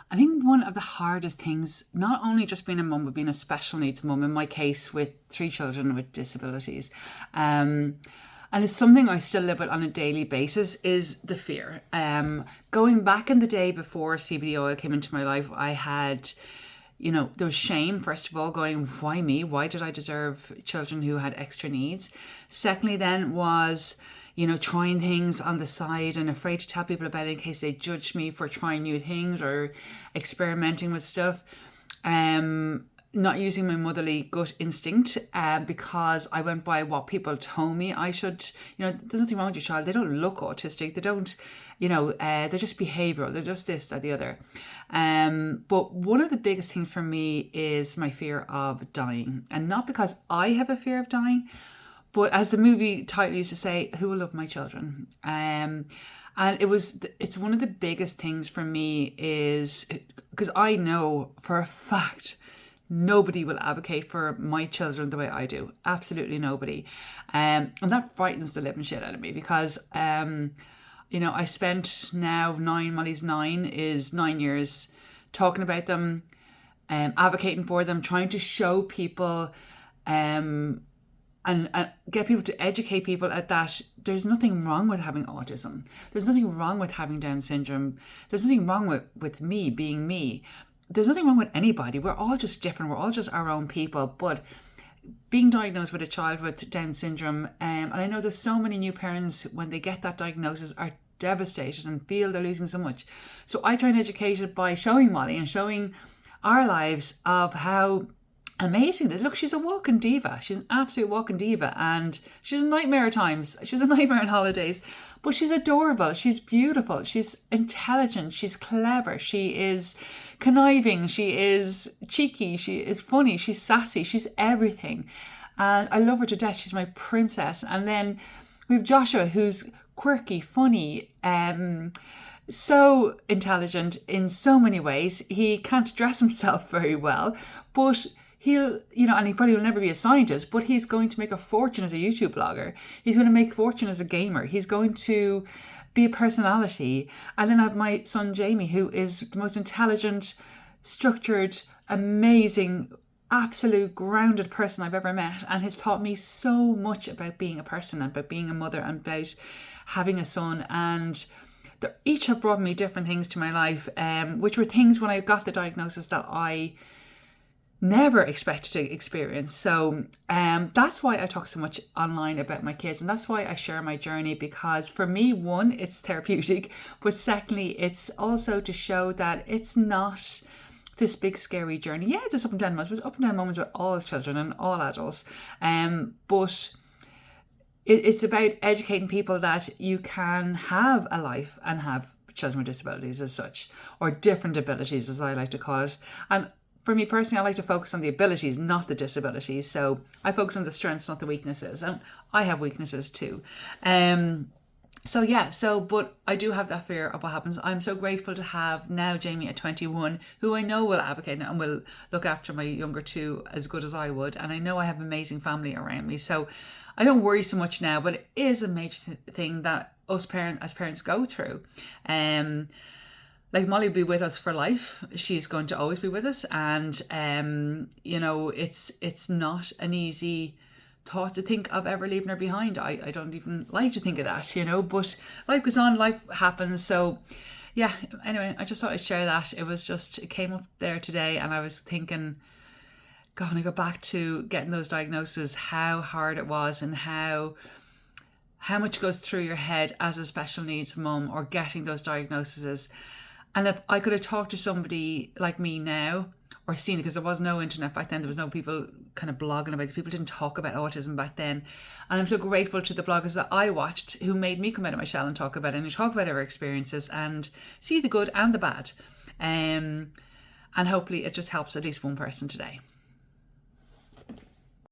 I think one of the hardest things, not only just being a mum, but being a special needs mum, in my case with 3 children with disabilities, and it's something I still live with on a daily basis, is the fear. Going back in the day before CBD oil came into my life, I had, there was shame, first of all, going, why me? Why did I deserve children who had extra needs? Secondly, then was, trying things on the side and afraid to tell people about it in case they judged me for trying new things or experimenting with stuff. Not using my motherly gut instinct because I went by what people told me I should. There's nothing wrong with your child. They don't look autistic. They don't, they're just behavioural. They're just this, that, the other. But one of the biggest things for me is my fear of dying. And not because I have a fear of dying, but as the movie title used to say, who will love my children? And it's one of the biggest things for me is because I know for a fact nobody will advocate for my children the way I do. Absolutely nobody. And that frightens the living shit out of me because, I spent now Molly's 9 is 9 years talking about them, advocating for them, trying to show people, and get people to educate people at that there's nothing wrong with having autism. There's nothing wrong with having Down syndrome. There's nothing wrong with me being me. There's nothing wrong with anybody. We're all just different. We're all just our own people. But being diagnosed with a child with Down syndrome, and I know there's so many new parents when they get that diagnosis are devastated and feel they're losing so much. So I try and educate it by showing Molly and showing our lives of how amazing. Look, she's a walking diva. She's an absolute walking diva, and she's a nightmare at times. She's a nightmare on holidays, but she's adorable. She's beautiful. She's intelligent. She's clever. She is conniving. She is cheeky. She is funny. She's sassy. She's everything. And I love her to death. She's my princess. And then we have Joshua, who's quirky, funny, so intelligent in so many ways. He can't dress himself very well, but he'll, and he probably will never be a scientist, but he's going to make a fortune as a YouTube blogger. He's going to make a fortune as a gamer. He's going to be a personality. And then I have my son, Jamie, who is the most intelligent, structured, amazing, absolute grounded person I've ever met, and has taught me so much about being a person and about being a mother and about having a son. And they each have brought me different things to my life, which were things when I got the diagnosis that I never expected to experience. So that's why I talk so much online about my kids, and that's why I share my journey, because for me, one, it's therapeutic, but secondly, it's also to show that it's not this big scary journey. Yeah, there's up and down moments. There's up and down moments with all children and all adults, but it's about educating people that you can have a life and have children with disabilities as such, or different abilities as I like to call it. And for me personally, I like to focus on the abilities, not the disabilities. So I focus on the strengths, not the weaknesses. And I have weaknesses too. But I do have that fear of what happens. I'm so grateful to have now Jamie at 21, who I know will advocate and will look after my younger two as good as I would. And I know I have amazing family around me. So I don't worry so much now, but it is a major thing that us parents go through. Like Molly will be with us for life. She's going to always be with us. And, it's not an easy thought to think of ever leaving her behind. I don't even like to think of that, but life goes on, life happens. So yeah, anyway, I just thought I'd share that. It came up there today, and I was thinking, God, when I go back to getting those diagnoses, how hard it was and how much goes through your head as a special needs mum or getting those diagnoses. And if I could have talked to somebody like me now, or seen it, because there was no internet back then, there was no people kind of blogging about it. People didn't talk about autism back then. And I'm so grateful to the bloggers that I watched who made me come out of my shell and talk about it, and talk about our experiences and see the good and the bad. And hopefully it just helps at least one person today.